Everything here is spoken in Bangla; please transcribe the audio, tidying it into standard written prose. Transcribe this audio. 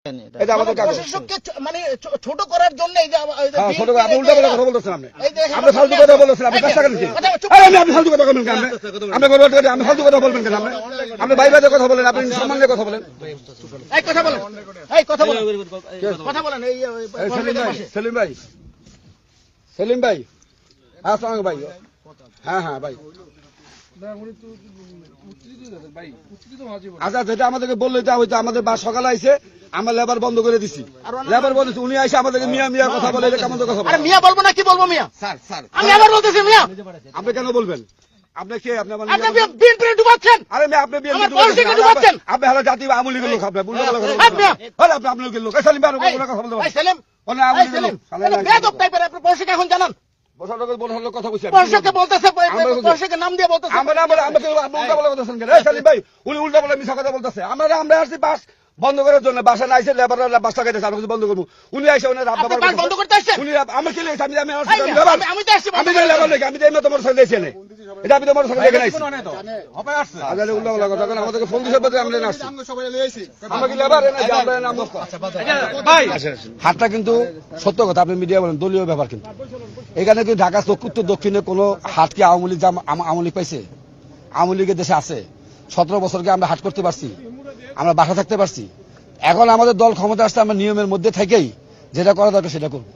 এটা আমাদের কাগজ। প্রশাসককে মানে ছোট করার জন্য এই যে ছোট আপনি উল্টা কথা বলতেছেন আপনি ফালতু কথা বলতেছেন আপনি চেষ্টা করেন আপনি ফালতু কথা বলবেন কেন আপনি আপনি ফালতু কথা বলবেন কেন আপনি ভাই ভাইদের কথা বলেন আপনি সম্মানের কথা বলেন এই কথা বলেন এই কথা বলেন কথা বলেন এই সেলিম ভাই আসসালামু ভাই হ্যাঁ ভাই আচ্ছা যেটা আমাদেরকে বললো এটা হয়তো আমাদের সকালে আইসে আমরা লেবার বন্ধ করে দিছি লেবার বলেছি উনি আইসে আমাদেরকে মিয়া কথা বলে এটা কেমন কথা বলে মিয়া বলবো না কি বলবো মিয়া স্যার আমি আবার বলতেছি মিয়া আপনি কেন বলবেন আপনি কে আপনি বিএনপি ডুবাচ্ছেন আরে আপনি বিএনপি ডুবাচ্ছেন আপনি হলো জাতীয় আওয়ামী লীগের লোক আপনি বুঝতে পারলেন আপনি আওয়ামী লীগের লোক সেলিম ভাই কথা বলতে ভাই সেলিম বেয়াদব টাইপের আপনি পরিষদকে এখন জানান কথা বলছি পরিষদকে বলতেছে পরিষদকে নাম দিয়ে বলতেছে সেলিম ভাই উনি উল্টা বলে মিশা কথা বলতেছে আমরা আসছি বাস বন্ধ করার জন্য বাসা না আইসে লেবার বাস লাগাইতেছে আমি বন্ধ করবো উনি আইসে উনি বন্ধ করতে আসছেন উনি আমার কে লেগেছে আমি তো আসছি আমি লেবার লেগে আমি তো তোমার সাথে দেখছি এটা আমি তোমার সাথে দেখে নাইছি উল্টা বলা কথা আমাদেরকে ফোন দিছে আমরা আসছি আমরা কি লেবার ভাই হাতটা কিন্তু সত্য কথা আপনি মিডিয়া বলেন দলীয় ব্যাপার কিন্তু এখানে কি ঢাকা উত্তর দক্ষিণে কোনো হাট কি আওয়ামী লীগ আওয়ামী লীগ পাইছে আওয়ামী লীগের দেশে আছে 17 বছরকে আমরা হাট করতে পারছি আমরা বাসা থাকতে পারছি এখন আমাদের দল ক্ষমতা আসছে আমরা নিয়মের মধ্যে থেকেই যেটা করা দরকার সেটা করবো